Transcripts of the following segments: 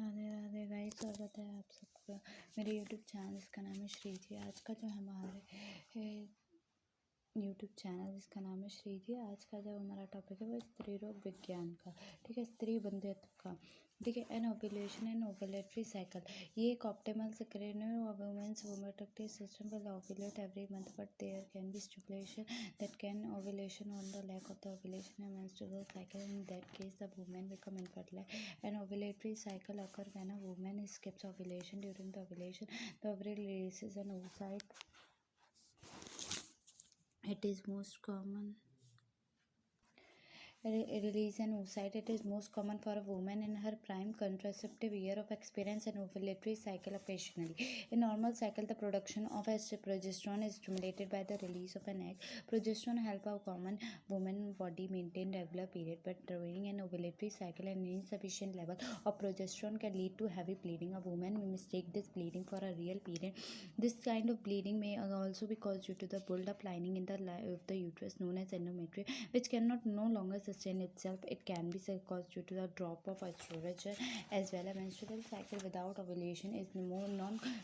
Radhe Radhe guys, स्वागत है आप सबका मेरे यूट्यूब चैनल जिसका नाम है श्रीजी। आज का जो हमारे यूट्यूब चैनल जिसका नाम है श्रीजी, आज का जो हमारा टॉपिक है वो स्त्री रोग विज्ञान का, ठीक है, स्त्री बंधुत्व का, ठीक है। Anovulation and ovulatory cycle, ये एक ऑप्टिमल सिक्रेनरी of women's reproductive system will ovulate every month, but there can be stipulation that can ovulation on the lack of the ovulation and menstrual cycle. In that case, the woman become infertile. An ovulatory cycle occur when a woman skips ovulation. During the ovulation, the ovary releases an oocyte. It is most common. Release an oocyte. It is most common for a woman in her prime contraceptive year of experience an ovulatory cycle occasionally. In normal cycle, the production of progesterone is stimulated by the release of an egg. Progesterone help a common woman body maintain regular period, but during an ovulatory cycle, an insufficient level of progesterone can lead to heavy bleeding. A woman may mistake this bleeding for a real period. This kind of bleeding may also be caused due to the build-up lining in the uterus known as endometrium, which cannot no longer sustain itself. It can be caused due to the drop of estrogen as well. A menstrual cycle without ovulation is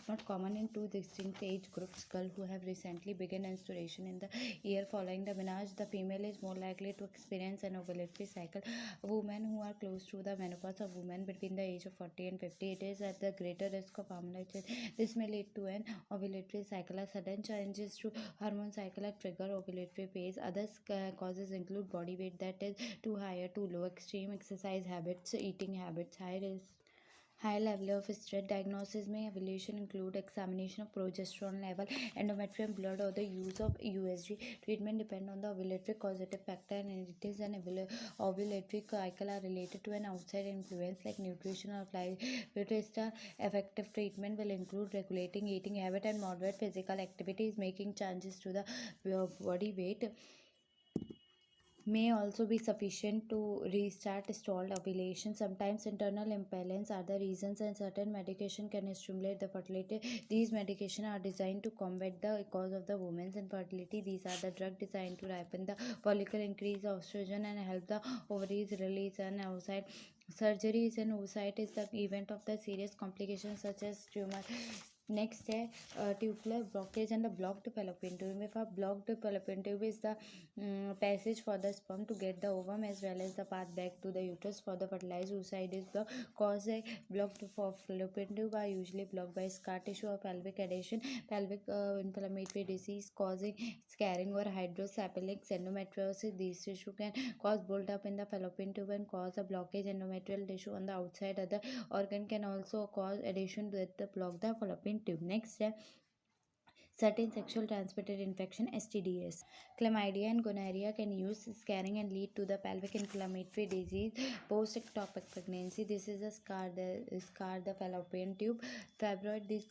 not common in two distinct age groups. Girls who have recently begun menstruation in the year following the menarche, the female is more likely to experience an ovulatory cycle. Women who are close to the menopause, of women between the age of 40 and 50, it is at the greater risk of hormonal change. This may lead to an ovulatory cycle. A sudden changes to hormone cycle at trigger ovulatory phase. Other causes include body weight that is too high or too low, extreme exercise habits, eating habits, high level of stress. Diagnosis may ovulation include examination of progesterone level, endometrium blood, or the use of USG. Treatment depend on the ovulatory causative factor, and it is an ovulatory cycle are related to an outside influence like nutrition or lifestyle. Effective treatment will include regulating eating habit and moderate physical activities. Making changes to the body weight may also be sufficient to restart stalled ovulation. Sometimes internal imbalance are the reasons, and certain medication can stimulate the fertility. These medications are designed to combat the cause of the woman's infertility. These are the drugs designed to ripen the follicle, increase estrogen, and help the ovaries release an oocyte. Surgery is an oocyte is the event of the serious complications such as tumor. Next है tubular blockage and the blocked fallopian tube. If a blocked fallopian tube is the passage for the sperm to get the ovum as well as the path back to the uterus for the fertilized oocyte is the cause. A blocked fallopian tube are usually blocked by scar tissue or pelvic adhesion, pelvic inflammatory disease causing scarring or hydrocephalic endometriosis. These tissue can cause build-up in the fallopian tube and cause a blockage. Endometrial tissue on the outside of the organ can also cause adhesion that the block the fallopian tube. Next है certain sexual transmitted infection STDs. Chlamydia and gonorrhea can use scarring and lead to the pelvic inflammatory disease. Post-ectopic pregnancy, this is a scar the fallopian tube. Fibroid, these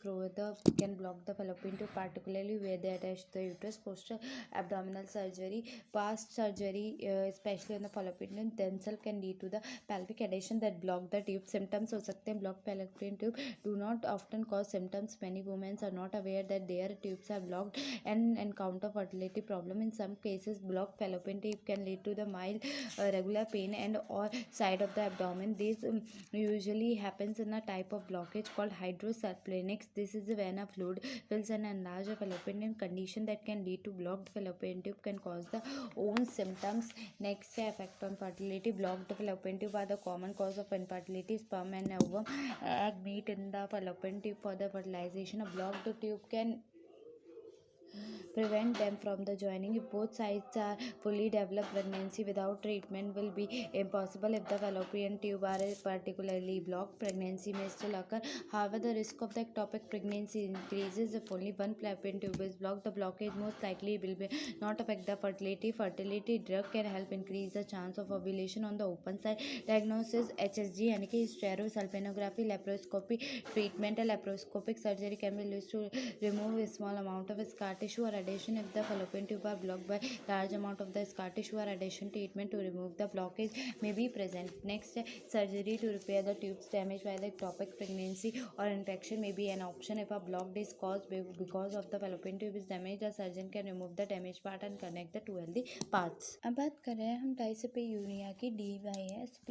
can block the fallopian tube, particularly where they attach the uterus. Post-abdominal surgery, past surgery, especially on the fallopian tube themselves, can lead to the pelvic adhesion that block the tube. Symptoms हो सकते हैं blocked fallopian tube do not often cause symptoms. Many women are not aware that their tubes are blocked and encounter fertility problem. In some cases, blocked fallopian tube can lead to the mild regular pain and or side of the abdomen. This usually happens in a type of blockage called hydrocephalinics. This is when a fluid fills an enlarged fallopian tube. Condition that can lead to blocked fallopian tube can cause the own symptoms. Next, effect on fertility. Blocked fallopian tube are the common cause of infertility. Sperm and ovum egg meet in the fallopian tube for the fertilization. A blocked tube can prevent them from the joining. If both sides are fully developed, pregnancy without treatment will be impossible. If the fallopian tube are particularly blocked, pregnancy may still occur. However, the risk of the ectopic pregnancy increases if only one fallopian tube is blocked. The blockage most likely will be not affect the fertility. Fertility drug can help increase the chance of ovulation on the open side. Diagnosis HSG यानी कि hysterosalpinography, laparoscopy. Treatment laparoscopic surgery can be used to remove a small amount of scar tissue or adhesion if the fallopian tube are blocked by large amount of the scar tissue or adhesion. Treatment to remove the blockage may be present. Next, surgery to repair the tubes damaged by the ectopic pregnancy or infection may be an option. If a blocked is caused because of the fallopian tube is damaged, a surgeon can remove the damaged part and connect the two healthy parts. अब बात कर रहे हैं हम डाइसिपियूरिया की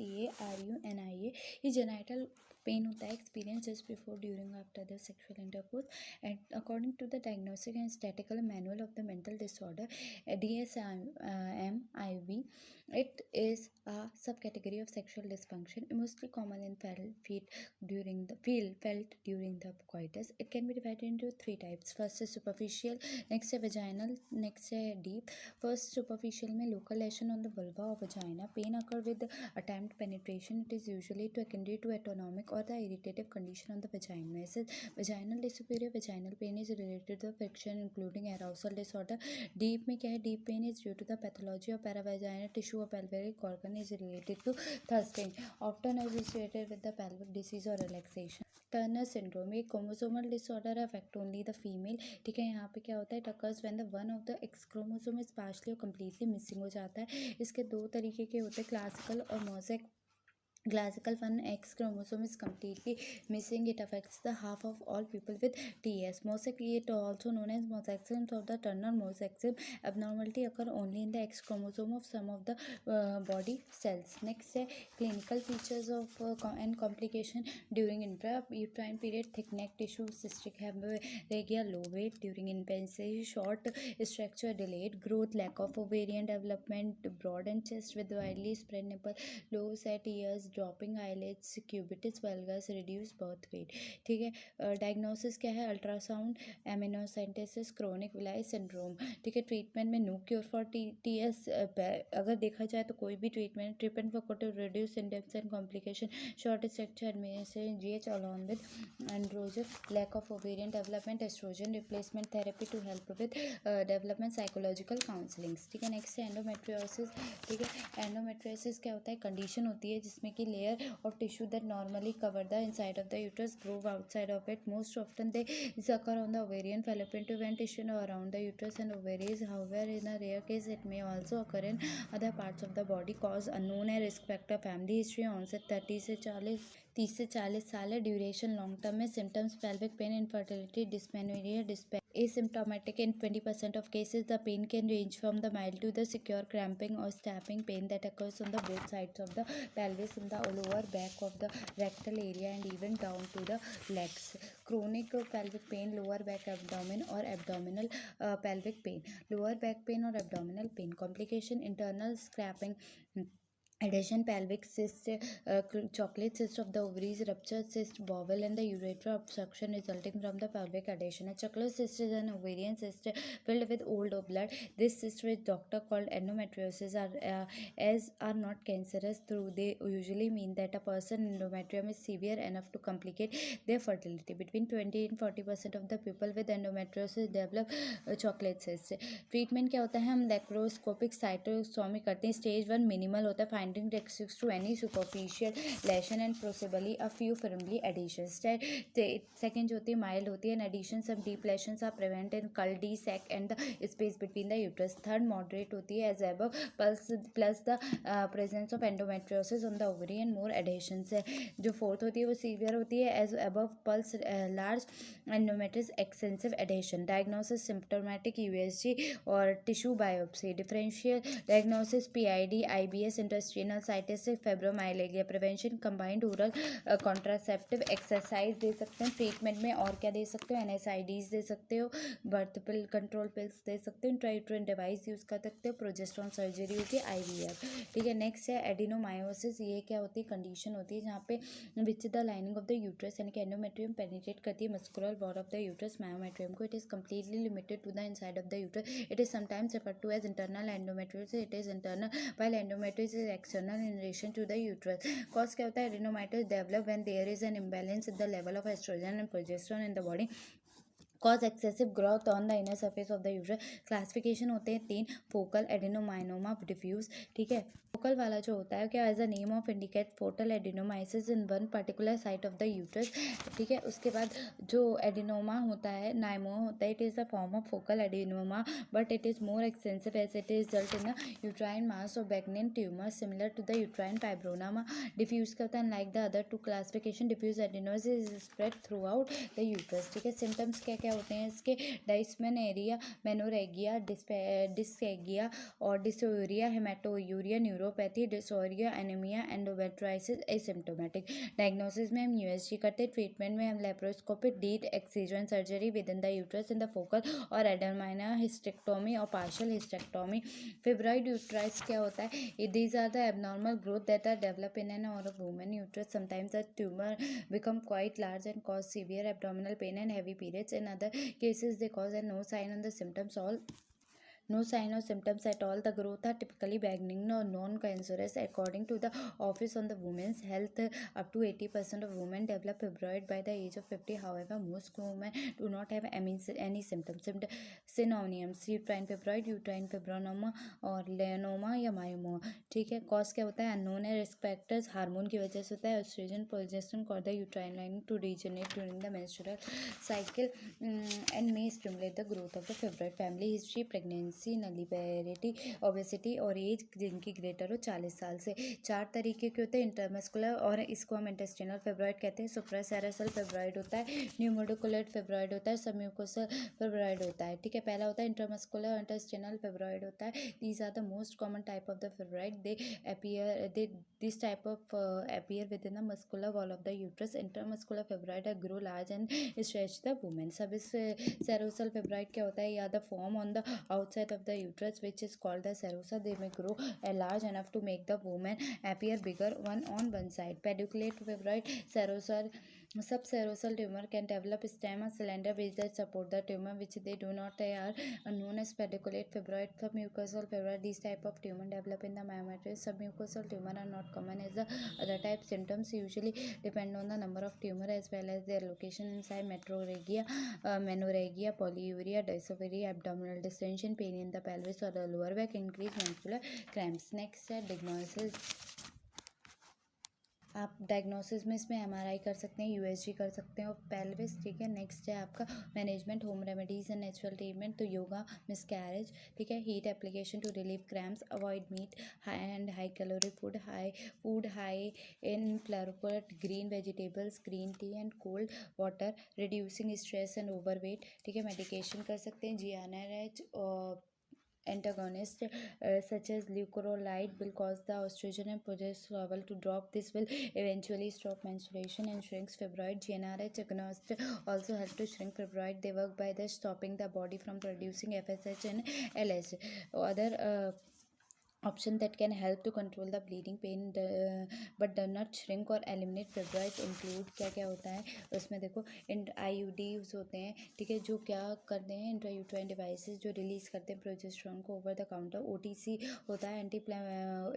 DYSPARUNIA. ये genital pain होता है experience just before during after the sexual intercourse and according to the diagnostic and statical manual of the mental disorder DSM-IV. It is a subcategory of sexual dysfunction mostly common in felt during the coitus. It can be divided into three types. First is superficial, next is vaginal, next is deep. First, superficial में local lesion on the vulva or vagina. Pain occur with attempt penetration. It is usually secondary to autonomic or the irritative condition on the vagina. Vaginal dyspareunia, vaginal pain is related to friction including arousal disorder. Deep में क्या है? Deep pain is due to the pathology of paravaginal tissue or pelvic organ is related to thrusting, often associated with the pelvic disease or relaxation. Turner syndrome एक chromosomal disorder affect only the female. ठीक है, यहाँ पे क्या होता है? It occurs when the one of the X chromosome is partially or completely missing हो जाता है. इसके दो तरीके के होते हैं, क्लासिकल और mosaic. Classical one X chromosome is completely missing. It affects the half of all people with TS. Mosaic, it also known as mosaicism of the Turner mosaicism. Abnormality occur only in the X chromosome of some of the body cells. Next, clinical features of and complication during intrauterine period: thick neck tissue, cystic hemorrhagia, low weight during infancy, short structure, delayed growth, lack of ovarian development, broadened chest with widely spread nipple, low set ears, dropping eyelids, cubitus valgus, reduce birth weight. ठीक है, diagnosis क्या है? Ultrasound, amniocentesis, chronic villi syndrome. ठीक है, treatment में no cure for TS. अगर देखा जाए तो कोई भी treatment for to reduce symptoms and complication, short structure administration GH along with androgen, lack of ovarian development, estrogen replacement therapy to help with development, psychological counsellings. ठीक है, next है endometriosis. ठीक है, एंडोमेट्रियोसिस क्या होता है? कंडीशन होती है जिसमें कि layer of tissue that normally cover the inside of the uterus grow outside of it. Most often they occur on the ovarian, fallopian tube tissue around the uterus and ovaries. However, in a rare case it may also occur in other parts of the body. Cause unknown है, risk factor family history, onset 30 से 40 साल है, duration long term में, symptoms pelvic pain, infertility, dysmenorrhea, asymptomatic in 20% of cases. The pain can range from the mild to the severe cramping or stabbing pain that occurs on the both sides of the pelvis, in the lower back of the rectal area and even down to the legs. Chronic pelvic pain, lower back abdomen or abdominal pelvic pain, lower back pain or abdominal pain. Complication: internal scrapping, adhesion, pelvic cyst, chocolate cyst of the ovaries, ruptured cyst, bowel and the urethra obstruction resulting from the pelvic adhesion. A chocolate cyst is an ovarian cyst filled with old blood. This cyst, which doctor called endometriosis, are not cancerous, though they usually mean that a person endometrium is severe enough to complicate their fertility. Between 20 and 40% of the people with endometriosis develop chocolate cyst. Treatment क्या होता है? हम laparoscopic साइटोस्टॉमी करते हैं. Stage 1 minimal होता है, finding restricts to any superficial lesion and possibly a few firmly adhesions. Second जो होती है माइल्ड होती है, and adhesion some deep lesions are prevented in cul de sac and the space between the uterus. Third moderate होती है, as above, plus the presence of endometriosis on the ovary and more adhesions है. जो fourth होती है वो severe होती है, as above, pulse large endometrius extensive adhesion. Diagnosis: symptomatic USG और tissue biopsy. Differential diagnosis: PID, IBS, intestinal cystitis, fibromyalgia. Prevention: combined oral contraceptive, exercise दे सकते हैं. ट्रीटमेंट में और क्या दे सकते हो? NSAIDs दे सकते हो, बर्थ पिल कंट्रोल पिल्स दे सकते हो, इंट्रायूट्राइन डिवाइस यूज़ कर सकते हो, प्रोजेस्टेरोन सर्जरी होती है, IVF. ठीक है, नेक्स्ट है एडिनोमायोसिस. ये क्या होती है? कंडीशन होती है जहाँ पे which the lining of the uterus यानी कि एंडोमेट्रियम पेनिट्रेट करती है muscular wall of the uterus myometrium को. It is completely limited to the inside of the uterus. It is sometimes referred to as internal endometriosis. It is internal, while endometriosis is external in relation to the uterus. Cause क्या होता है? Adenomyosis develop when there is an imbalance at the level of estrogen and progesterone in the body. Cause excessive growth on the inner surface of the uterus. Classification होते हैं 3: focal, एडेनोमाइनोमा, diffuse. ठीक है, focal वाला जो होता है क्या as a name of indicate focal adenomyosis in one particular site of the uterus. ठीक है, उसके बाद जो एडिनोमा होता है, नाइमो होता है, it is a form of focal adenoma but it is more extensive as it is result in uterine mass or benignant tumour similar to the uterine fibroma. Diffuse का होता है like the other two classification, diffuse adenosis is spread throughout the uterus. ठीक है, symptoms क्या क्या क्या होते हैं इसके? डाइस्मेनोरिया, मेनोरेगिया, डिस्केगिया और dysuria, haematuria, neuropathy, dysuria, anaemia, endometriosis asymptomatic. Diagnosis में हम यूएसजी करते हैं, ट्रीटमेंट में हम लेप्रोस्कोपी, डीट excision surgery within the uterus in the focal or adenomyoma, hysterectomy और पार्शियल हिस्टेक्टोमी। फिब्रॉइड यूट्राइस क्या होता है? These are the abnormal growth that are develop in an or women uterus. Sometimes the tumor become quite large and cause severe abdominal pain and heavy periods. In other cases, they cause no sign on the symptoms all. No sign or symptoms at all. The growth are typically benign or non-cancerous. According to the Office on the Women's Health, up to 80% of women develop fibroid by the age of 50. However, most women do not have any symptoms. Synonyms: uterine fibroid, uterine fibrinoma और लेनोमा या myoma. ठीक है. Cause क्या होता है? Unknown है. Risk factors hormone की वजह से होता है. Estrogen, progesterone cause the uterine lining to regenerate during the menstrual cycle and may stimulate the growth of the fibroid. Family history, pregnancy, nulliparity, obesity और एज जिनकी ग्रेटर हो 40 साल से. 4 तरीके के होते हैं. इंटरमस्कुलर और इसको हम इंटेस्टिनल फिब्रॉइड कहते हैं. सुप्रासेरेसल फिब्रॉइड होता है. न्यूमोडिकुलर फिब्रॉइड होता है. सबम्यूकोसल फिब्रॉइड होता है. ठीक है. पहला होता है इंटरमस्कुलर इंटेस्टिनल फिब्रॉइड होता है. These are the most common type of the fibroid. This type of appear within the muscular wall of the uterus. Intermuscular fibroid grow large and stretch the woman. Serosal fibroid क्या होता है? या the form on the outside of the uterus which is called the serosa. They may grow large enough to make the woman appear bigger one on one side. Pediculate fibroid, serosal subserosal tumor can develop stem or cylinder which that support the tumor which they do not are known as pediculate fibroid. Submucosal fibroid, these type of tumor develop in the myometrium. Submucosal tumor are not common as the other type. Symptoms usually depend on the number of tumor as well as their location inside. Metrorrhagia, menorrhagia, polyuria, dysphoria, abdominal distension, pain in the pelvis or the lower back, increased menstrual cramps. Next है diagnosis. आप diagnosis में इसमें MRI कर सकते हैं, USG कर सकते हैं और पेल्विस. ठीक है. नेक्स्ट है आपका management, home remedies and natural treatment. तो योगा, मिसकैरेज. ठीक है. Heat application to relieve cramps, avoid meat and high calorie food high in फ्लोरोपोट, green vegetables, green tea and cold water, reducing stress and overweight. ठीक है. Medication कर सकते हैं. GnRH और antagonist such as leuprolide will cause the estrogen and progesterone level to drop. This will eventually stop menstruation and shrinks fibroid. GnRH agonists also help to shrink fibroid. They work by the stopping the body from producing FSH and LH. Other option that can help to control the bleeding pain but do not shrink or eliminate fibroids include क्या क्या होता है उसमें देखो. IUDs होते हैं. ठीक है. जो क्या करते हैं? इंट्रायूट्राइन डिवाइसेस जो रिलीज करते हैं प्रोजेस्टेरोन को ओवर द काउंटर. OTC होता है. एंटी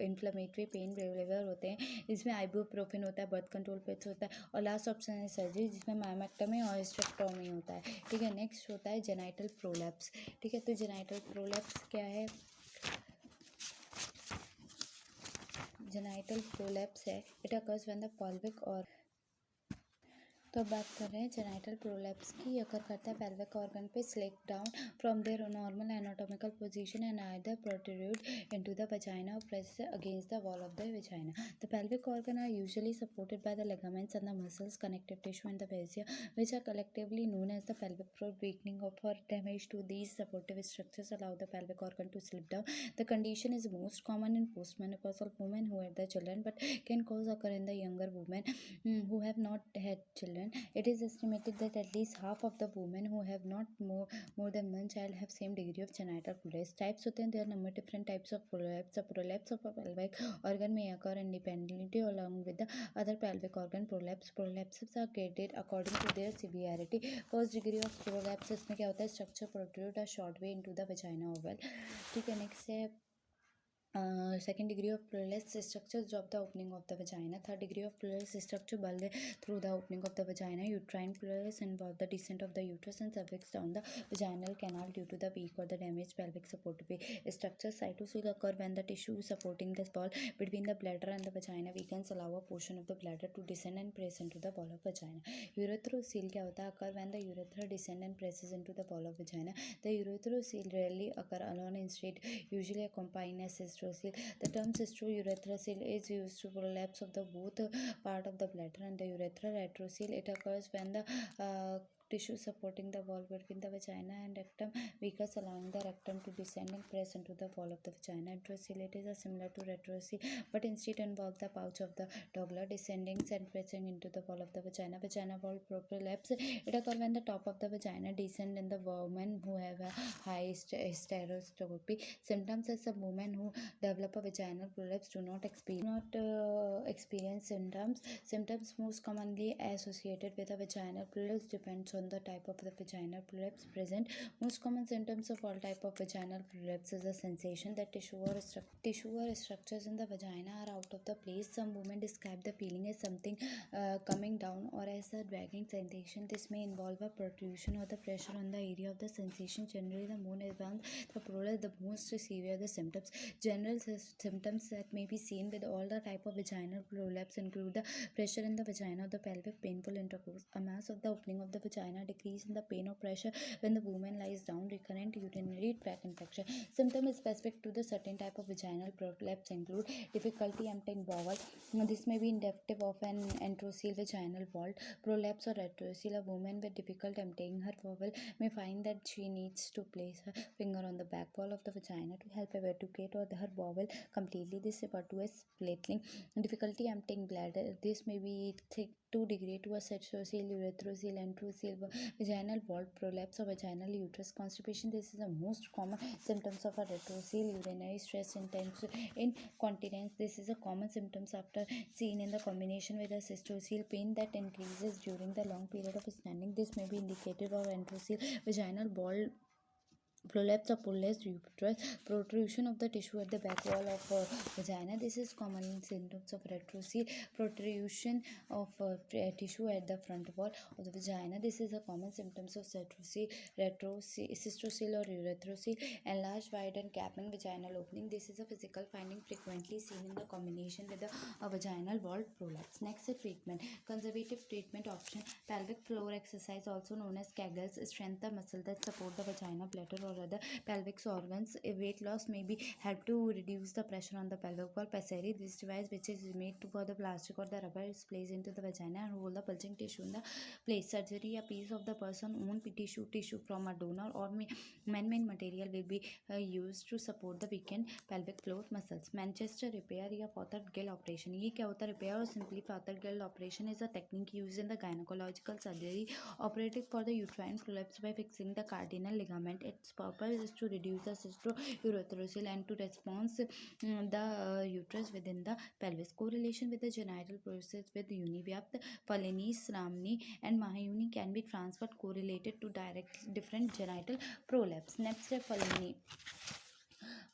इन्फ्लेमेटरी पेन रिलीवर होते हैं. इसमें आइबुप्रोफेन होता है. बर्थ कंट्रोल पिल्स होता है. और लास्ट ऑप्शन है सर्जरी जिसमें मायोमेक्टमी और हिस्टेक्टोमी होता है. ठीक है. नेक्स्ट होता है जेनाइटल प्रोलैप्स. ठीक है. तो जेनाइटल प्रोलैप्स क्या है? जेनाइटल प्रोलैप्स है. It occurs when the pelvic और तो अब बात कर रहे हैं जेनाइटल प्रोलैप्स की. अगर करता है पेल्विक ऑर्गन पे slip down from their normal anatomical position and either protrude into the vagina or press against the wall of the vagina. The pelvic organ are usually supported by the ligaments and the muscles, connective tissue and the fascia which are collectively known as the pelvic floor. Weakening of or damage to these supportive structures allow the pelvic organ to slip down. The condition is most common in postmenopausal women who had the children but can cause occur in the younger women who have not had children. It is estimated that at least half of the women who have not more than one child have same degree of genital prolapse. Types होते हैं. There are number different types of prolapse. The prolapse of a pelvic organ may occur independently along with the other pelvic organ prolapse. Prolapses are graded according to their severity. First degree of prolapse इसमें क्या होता है? Structure protrude a short way into the vagina or well. ठीक है. Next है second degree of prolapse structures drop the opening of the vagina. Third degree of prolapse structure bulge through the opening of the vagina. Uterine prolapse involve the descent of the uterus and cervix down the vaginal canal due to the weak or the damaged pelvic support structure. Cytocele occur when the tissue supporting the wall between the bladder and the vagina weakens, allow a portion of the bladder to descend and press into the wall of vagina. Urethrocoele क्या होता है? Occur when the urethra descend and presses into the wall of vagina. The urethrocoele rarely occur alone. Instead, usually accompanied as cystrocele. The term cystourethrocoele is used to prolapse of the both part of the bladder and the urethra. Retrocele, it occurs when the tissue supporting the wall between the vagina and rectum weakens, allowing the rectum to descend and press into the wall of the vagina. Antrociliate is similar to retrocele, but instead involve the pouch of the dogler descending and pressing into the wall of the vagina. Vagina wall prolapse. It occurs when the top of the vagina descends in the women who have a high hysteroscopy. Symptoms as a woman who develop a vaginal prolapse do not experience symptoms. Symptoms most commonly associated with a vaginal prolapse depends on the type of the vaginal prolapse present. Most common symptoms of all type of vaginal prolapse is a sensation that tissue or structures in the vagina are out of the place. Some women describe the feeling as something coming down or as a dragging sensation. This may involve a protrusion or the pressure on the area of the sensation. Generally, the more advanced the prolapse, the most severe the symptoms. General symptoms that may be seen with all the type of vaginal prolapse include the pressure in the vagina or the pelvic, painful intercourse, a mass of the opening of the vagina, decrease in the pain or pressure when the woman lies down, recurrent urinary tract infection. Symptoms specific to the certain type of vaginal prolapse include difficulty emptying bowel. This may be indicative of an antrocele vaginal wall prolapse or retrocele. A woman with difficulty emptying her bowel may find that she needs to place her finger on the back wall of the vagina to help evacuate or her bowel completely. This is referred to as splatling. Difficulty emptying bladder. This may be thick to degree to a retrocele, urethrocoele, antrocele, vaginal wall prolapse or vaginal uterus constipation. This is the most common symptoms of a retrocele. Urinary stress, intense incontinence. This is a common symptoms after seen in the combination with a cystocele. Pain that increases during the long period of standing. This may be indicative of antrocele, vaginal wall prolapse or pulled uterus, protrusion of the tissue at the back wall of vagina. This is common in symptoms of retrocele, protrusion of tissue at the front wall of the vagina. This is a common symptoms of cystocele or urethrocoele, enlarged, wide and gaping vaginal opening. This is a physical finding frequently seen in the combination with a vaginal wall prolapse. Next is treatment. Conservative treatment option: pelvic floor exercise, also known as Kegels, strengthen the muscle that support the vagina, bladder or other pelvic organs. A weight loss may be help to reduce the pressure on the pelvic wall. Pessary, this device which is made for the plastic or the rubber, is placed into the vagina and hold the bulging tissue in the place. Surgery: a piece of the person own tissue from a donor or man-made material will be used to support the weakened pelvic floor muscles. Manchester repair या Faucher Gill operation. ये क्या होता है? Repair or simply Faucher Gill operation is a technique used in the gynecological surgery operating for the uterine prolapse by fixing the cardinal ligament. Its purpose is to reduce the cystourethrocoele and to response the uterus within the pelvis. Correlation with the genital process with Univyapta, Faleni, Sramni and Mahayuni can be transferred correlated to different genital prolapse. Next step, Faleni.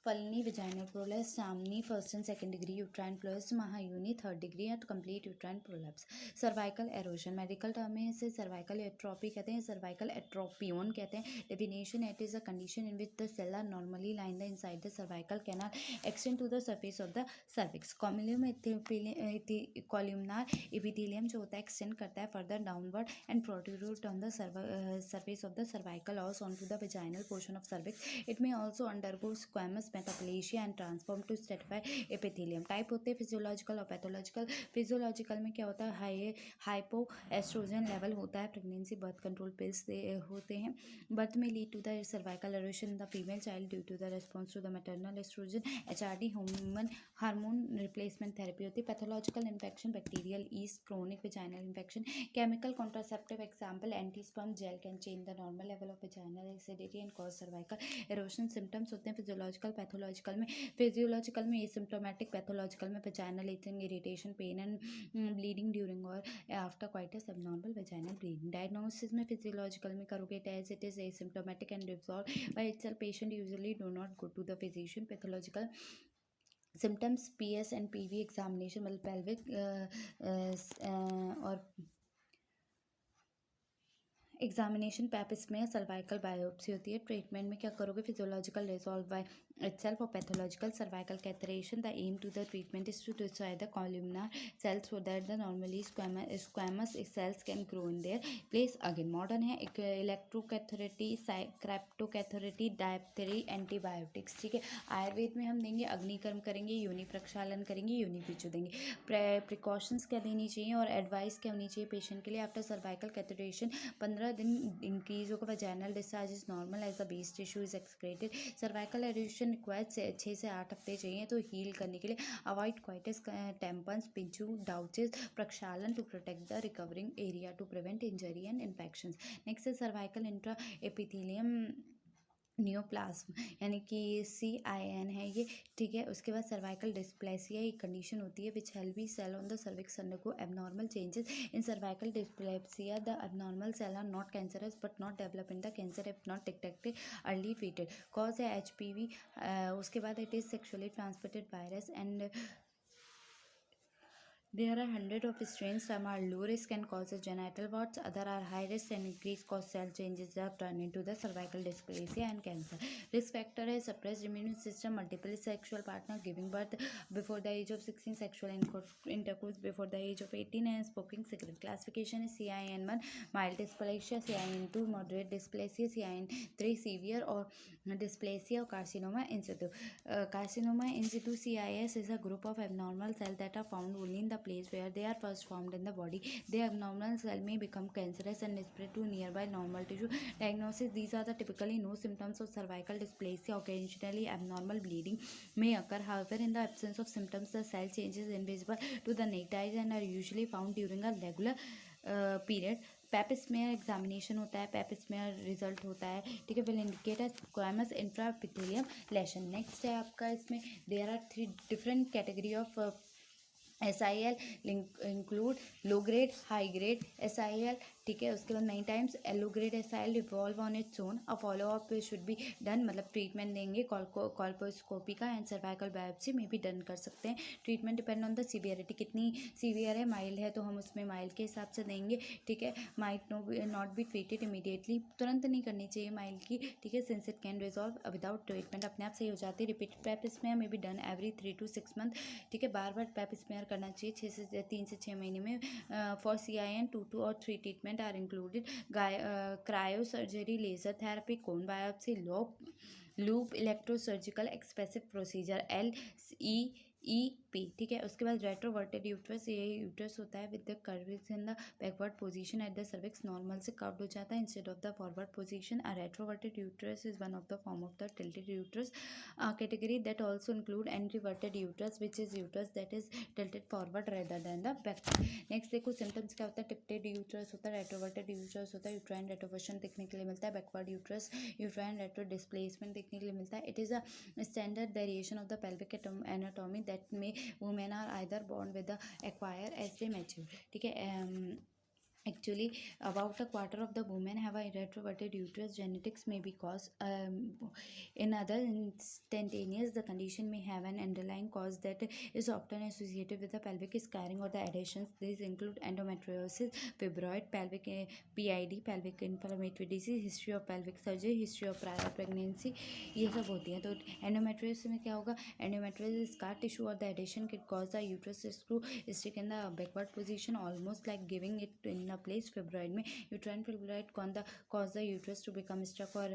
Faleni vaginal prolapse, Samni first and second degree uterine prolapse, Mahayuni third degree and complete uterine prolapse. Cervical erosion, medical term में इसे cervical atrophy कहते हैं, cervical atropion कहते हैं. Definition: it is a condition in which the cell are normally lying inside the cervical canal extend to the surface of the cervix. Columnar epithelium जो होता है extend करता है further downward and protrude on the surface of the cervical os onto the vaginal portion of cervix. It may also undergo squamous metaplasia and transform to stratified epithelium. Type होते हैं physiological और pathological. Physiological में क्या होता है? Hypo oestrogen level होता है. Pregnancy birth control pills होते हैं. बर्थ में lead to the cervical erosion in the female child due to the response to the maternal estrogen. HRT human hormone replacement therapy होती है. Pathological infection, bacterial, yeast, chronic vaginal infection. Chemical contraceptive example antisperm gel can change the normal level of vaginal acidity and cause cervical erosion. Symptoms होते हैं physiological, pathological में. Physiological में asymptomatic, pathological में vaginal itching, irritation, pain and bleeding during और after coitus, abnormal vaginal bleeding. Diagnosis में physiological में करोगे as it is asymptomatic and resolve by itself. Patient usually do not go to the physician. Pathological symptoms: PS and PV examination, मतलब pelvic और examination pap, इसमें cervical biopsy होती है. Treatment में क्या करोगे? Physiological resolve by itself or pathological cervical catheterization. The aim to the treatment is to destroy the columnar cells so that the normally squamous cells can grow in their place again. Modern है इलेक्ट्रोकैथोरेटी, क्रेप्टोकैथोरेटी, डायप्थेरी, antibiotics. ठीक है. आयुर्वेद में हम देंगे अग्निकर्म करेंगे, योनि प्रक्षालन करेंगे, योनि पीछू देंगे. प्रिकॉशंस क्या देनी चाहिए और एडवाइस क्या होनी चाहिए पेशेंट के लिए आफ्टर सर्वाइकल कैथेटेशन. 15 दिन इंक्रीज होगा. Vaginal discharge is normal as the base tissue is excreted. Cervical addition required 6 से 8 हफ्ते चाहिए तो हील करने के लिए. अवॉइड क्वाइटिस, टेम्पन्स, पिंचू, डाउचेस, प्रक्षालन to protect the recovering area to prevent injury and infection. Next है सर्वाइकल इंट्रा एपिथेलियम नियोप्लाज्म यानी कि CIN है ये. ठीक है. उसके बाद सर्वाइकल डिस्प्लेसिया एक कंडीशन होती है which healthy cell on the cervix undergo abnormal changes. In cervical dysplasia the abnormal cell are not cancerous but not develop in the cancer if not detected early treated. Cause है HPV. उसके बाद it is sexually transmitted virus and there are hundreds of strains. Some are low risk and causes genital warts. Other are high risk and increase cause cell changes that turn into the cervical dysplasia and cancer. Risk factor है suppressed immune system, multiple sexual partner, giving birth before the age of 16, sexual intercourse before the age of 18, and smoking cigarette. Classification is CIN1 mild dysplasia, CIN2 moderate dysplasia, CIN3 severe or dysplasia or carcinoma in situ. Carcinoma in situ CIS is a group of abnormal cells that are found only in the place where they are first formed in the body. The abnormal cell may become cancerous and spread to nearby normal tissue. Diagnosis: these are the typically no symptoms of cervical dysplasia. Occasionally abnormal bleeding may occur. However, in the absence of symptoms, the cell changes invisible to the naked eyes and are usually found during a regular period. Pap smear examination होता है, Pap smear result होता है. ठीक है. Will indicate as squamous intraepithelial lesion. Next है आपका इसमें there are 3 different category of SIL include low grade, high grade SIL. ठीक है. उसके बाद many times low grade SIL revolve on its own. A follow up should be done. मतलब treatment देंगे colposcopy का एंड सर्वाइकल बायोप्सी में भी done कर सकते हैं. Treatment depend on the severity. कितनी सीवियर है, माइल्ड है तो हम उसमें माइल्ड के हिसाब से देंगे. ठीक है. Might not be treated immediately. तुरंत नहीं करनी चाहिए माइल्ड की. ठीक है. Since it can resolve without treatment, अपने आप सही हो जाती है. रिपीटेड पैपिस्मेयर में भी डन एवरी 3 to 6 मंथ. ठीक है. बार बार पैपिस्मेयर करना चाहिए 3 से 6 महीने में. फॉर CIN 2 और 3 treatment are included. Cryosurgery, laser therapy, cone biopsy, loop electrosurgical एक्सपेसिव प्रोसीजर LEEP. ठीक है. उसके बाद रेट्रोवर्टेड यूट्रस. ये यूट्रस होता है with the curves in the backward position at the cervix. Normal से कर्व्ड हो जाता है instead of the forward position. A retroverted uterus is one of the form of the tilted uterus. Category that also include anteverted uterus which is uterus that is tilted forward rather than the backward. Next देखो symptoms क्या होता है. Tilted uterus होता है, रेट्रोवर्टेड uterus होता है, uterine रेट्रोवर्शन देखने के लिए मिलता है, backward uterus, uterine retro displacement देखने के लिए मिलता है. It is a standard variation of the pelvic anatomy that may women are either born with the acquire as they mature. ठीक है. Actually, about a quarter of the women have a retroverted uterus. Genetics may be cause. In other instantaneous, the condition may have an underlying cause that is often associated with the pelvic scarring or the adhesions. These include endometriosis, fibroid, pelvic PID, pelvic inflammatory disease, history of pelvic surgery, history of prior pregnancy. ये सब होती है. तो endometriosis में क्या होगा? Endometriosis scar tissue or the adhesion can cause the uterus to stick in the backward position, almost like giving it in a place. Fibroid में uterine fibroid cause the uterus to become stuck or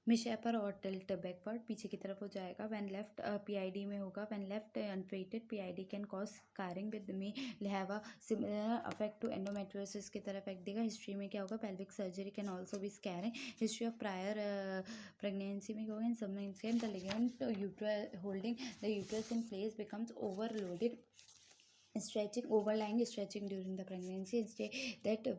मिशेपर और tilt backward, पीछे की तरफ हो जाएगा. When left PID में होगा. When left untreated PID can cause scarring with me have a similar affect to endometriosis की तरह इफेक्ट देगा. हिस्ट्री में क्या होगा? Pelvic surgery can also be scarring. History of prior pregnancy में होगा. इन सब में the ligament uterus holding the uterus in place becomes overloaded. Stretching, overlying stretching during the pregnancy. Instead, that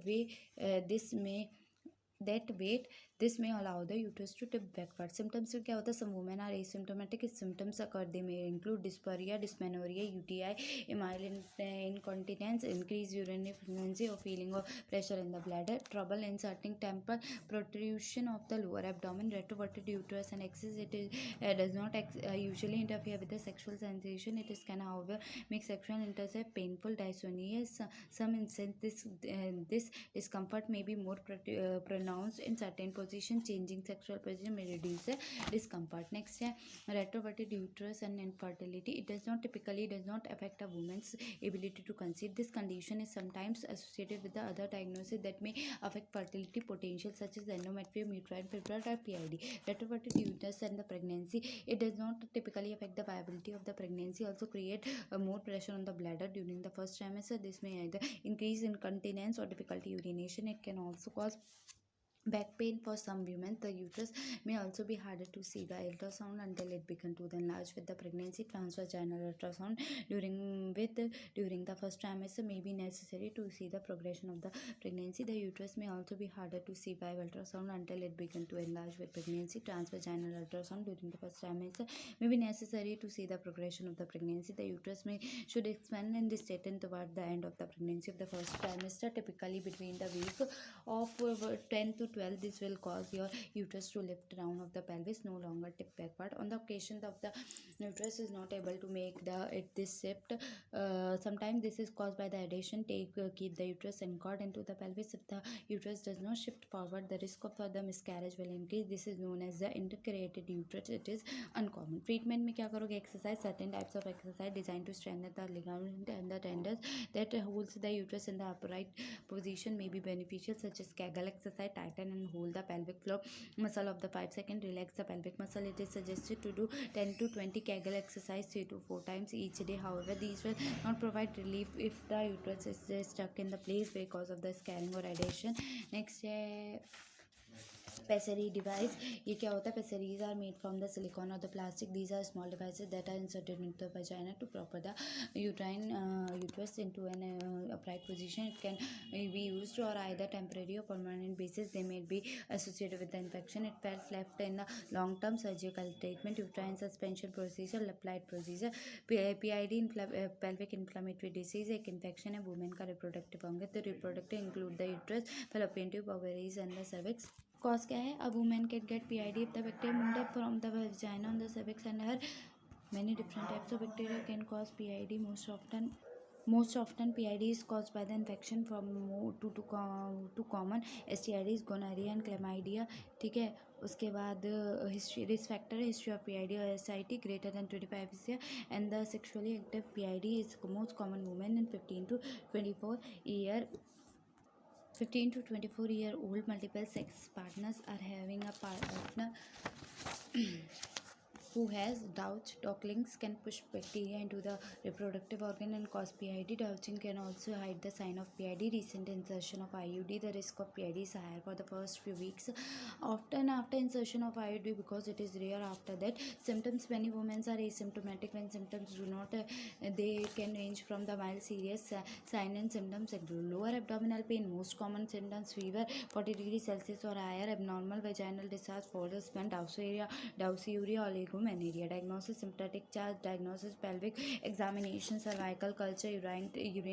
weight this may allow the uterus to tip backward. Symptoms में क्या होता है? Some women are asymptomatic. Symptoms occur. They may include dysphoria, dysmenorrhea, UTI, male incontinence, increased urinary frequency or feeling of pressure in the bladder, trouble inserting temper, protrusion of the lower abdomen, retroverted uterus and excess. It is, does not usually interfere with the sexual sensation. It is can however make sexual intercourse painful. Dysphonia. Some instance this discomfort may be more pronounced pronounced in certain position. Changing sexual position may reduce the discomfort. Next है retroverted uterus and infertility. It does not affect a woman's ability to conceive. This condition is sometimes associated with the other diagnosis that may affect fertility potential, such as endometrium, uterine fibroid, or PID. Retroverted uterus and the pregnancy. It does not typically affect the viability of the pregnancy. Also create more pressure on the bladder during the first trimester. This may either increase incontinence or difficulty urination. It can also cause back pain for some women. The uterus may also be harder to see the ultrasound until it begins to enlarge with the pregnancy. Transvaginal ultrasound during the first trimester may be necessary to see the progression of the pregnancy. The uterus may also be harder to see by ultrasound until it begins to enlarge with pregnancy. Transvaginal ultrasound during the first trimester may be necessary to see the progression of the pregnancy. The uterus should expand and straighten toward the end of the pregnancy of the first trimester, typically between the week of 10 to 12. This will cause your uterus to lift down of the pelvis, no longer tip backward. On the occasion of the uterus is not able to make this shift, sometimes this is caused by the adhesion. Keep the uterus anchored into the pelvis. If the uterus does not shift forward, the risk of the miscarriage will increase. This is known as the integrated uterus. It is uncommon. Treatment में क्या करोगे? Exercise. Certain types of exercise designed to strengthen the ligament and the tendons that holds the uterus in the upright position may be beneficial, such as Kegel exercise. Tighten and hold the pelvic floor muscle of the 5 seconds. Relax the pelvic muscle. It is suggested to do 10 to 20 Kegel exercise 3 to 4 times each day. However, these will not provide relief if the uterus is stuck in the place because of the scarring or adhesion. Next है pessary device. ये क्या होता है? Pessaries are made from the silicone or the plastic. These are small devices that are inserted into the vagina to prop the uterus into an upright position. It can be used on either temporary or permanent basis. They may be associated with the infection. It felt left in the long-term surgical treatment. Uterine suspension procedure, applied procedure. PID pelvic inflammatory disease एक infection है women का reproductive अंग. The reproductive include the uterus, fallopian tube, ovaries and the cervix. Cause क्या है? A woman can get PID if the bacteria moved up from the vagina on the cervix and her. Many different types of bacteria can cause PID. Most often PID is caused by the infection from two common STIs, gonorrhea and chlamydia. ठीक है, उसके बाद history risk factor है. History of PID और SIT greater than 25 years and the sexually active PID is most common women in 15 to 24 year old. Multiple sex partners are having a partner who has Dowch. Docklings can push bacteria into the reproductive organ and cause PID. Douching can also hide the sign of PID. Recent insertion of IUD. The risk of PID is higher for the first few weeks, often after insertion of IUD, because it is rare after that. Symptoms. Many women are asymptomatic when symptoms do not. They can range from the mild serious sign and symptoms include lower abdominal pain. Most common symptoms: fever 40 degrees Celsius or higher, abnormal vaginal discharge, forceful dysuria, oligomaniaria. Diagnosis: symptomatic charge. Diagnosis: pelvic examination, cervical culture, urine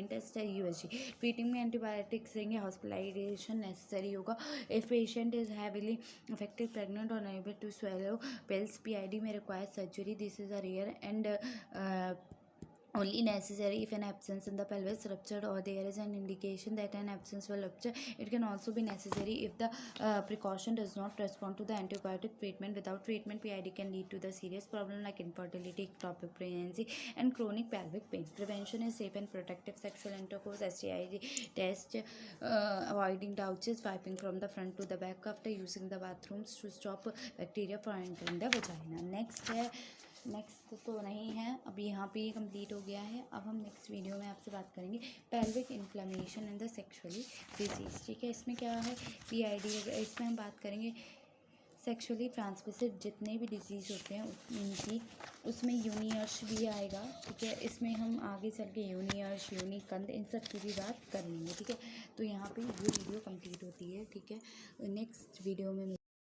test, USG. Treatment में antibiotics देंगे. Hospitalization necessary होगा if patient is heavily affected, pregnant or unable to swallow pills. PID may require surgery. This is a rare and only necessary if an abscess in the pelvis ruptured or there is an indication that an abscess will rupture. It can also be necessary if the precaution does not respond to the antibiotic treatment. Without treatment, PID can lead to the serious problem like infertility, ectopic pregnancy and chronic pelvic pain. Prevention is safe and protective sexual intercourse, STI test, avoiding douches, wiping from the front to the back after using the bathrooms to stop bacteria from entering the vagina. Next तो नहीं है, अब यहाँ पे ये complete हो गया है. अब हम नेक्स्ट वीडियो में आपसे बात करेंगे pelvic inflammation and the sexually disease. ठीक है, इसमें क्या है? PID. इसमें हम बात करेंगे सेक्सुअली ट्रांसमिटेड जितने भी डिजीज़ होते हैं उनकी, उसमें यूनियर्श भी आएगा. ठीक है, इसमें हम आगे चल के यूनियर्श, यूनिकंद, इन सब की भी बात कर लेंगे. ठीक है, तो यहाँ पे ये वीडियो कंप्लीट होती है. ठीक है, नेक्स्ट वीडियो में